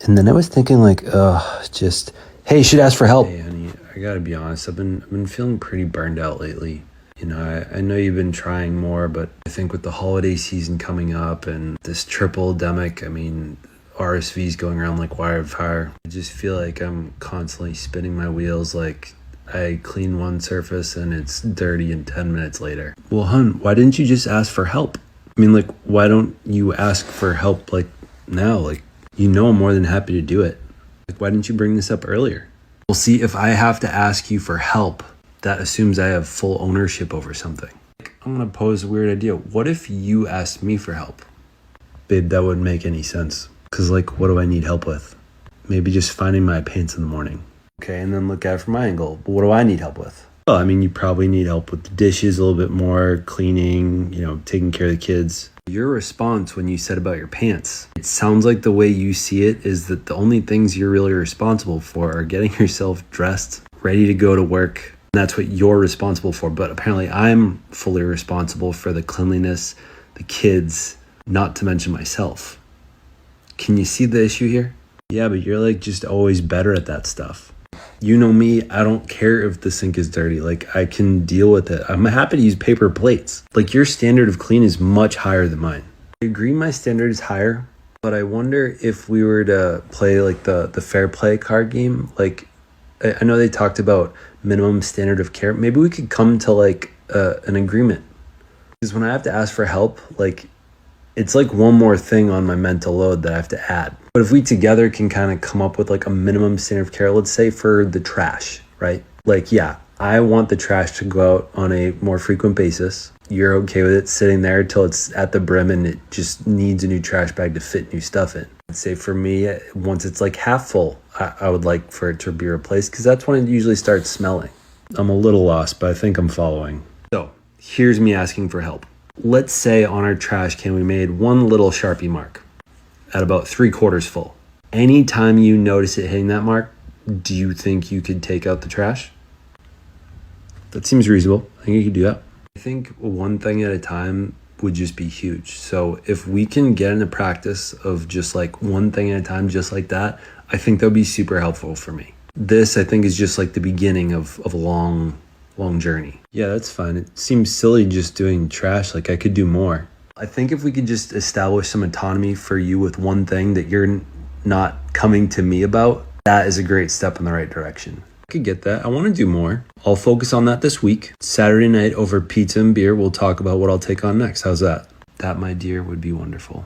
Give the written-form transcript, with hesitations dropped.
And then I was thinking like, hey, you should ask for help. Hey, honey, I gotta be honest. I've been feeling pretty burned out lately. You know, I know you've been trying more, but I think with the holiday season coming up and this triple-demic, I mean, RSV's going around like wildfire. I just feel like I'm constantly spinning my wheels. Like I clean one surface and it's dirty in 10 minutes later. Well, hun, why didn't you just ask for help? I mean, like, why don't you ask for help like now? Like, you know I'm more than happy to do it. Like, why didn't you bring this up earlier? Well, see, if I have to ask you for help, that assumes I have full ownership over something. Like, I'm gonna pose a weird idea. What if you asked me for help? Babe, that wouldn't make any sense. Cause like, what do I need help with? Maybe just finding my pants in the morning. Okay, and then look at it from my angle. But what do I need help with? Well, I mean, you probably need help with the dishes a little bit more, cleaning, taking care of the kids. Your response when you said about your pants, it sounds like the way you see it is that the only things you're really responsible for are getting yourself dressed, ready to go to work. And that's what you're responsible for. But apparently I'm fully responsible for the cleanliness, the kids, not to mention myself. Can you see the issue here? Yeah, but you're like just always better at that stuff. You know me, I don't care if the sink is dirty. Like, I can deal with it. I'm happy to use paper plates. Like, your standard of clean is much higher than mine. I agree my standard is higher, but I wonder if we were to play like the fair play card game. Like, I know they talked about minimum standard of care. Maybe we could come to like an agreement. Because when I have to ask for help, like, it's like one more thing on my mental load that I have to add. But if we together can kind of come up with like a minimum standard of care, let's say for the trash, right? Like, yeah, I want the trash to go out on a more frequent basis. You're okay with it sitting there till it's at the brim and it just needs a new trash bag to fit new stuff in. I'd say for me, once it's like half full, I would like for it to be replaced because that's when it usually starts smelling. I'm a little lost, but I think I'm following. So here's me asking for help. Let's say on our trash can we made one little Sharpie mark at about 3/4 full. Anytime you notice it hitting that mark, do you think you could take out the trash? That seems reasonable. I think you could do that. I think one thing at a time would just be huge. So if we can get in the practice of just like one thing at a time, just like that, I think that would be super helpful for me. This, I think, is just like the beginning of a long journey. Yeah, that's fine. It seems silly just doing trash. Like, I could do more. I think if we could just establish some autonomy for you with one thing that you're not coming to me about, that is a great step in the right direction. I could get that. I want to do more. I'll focus on that this week. Saturday night over pizza and beer, we'll talk about what I'll take on next. How's that? That, my dear, would be wonderful.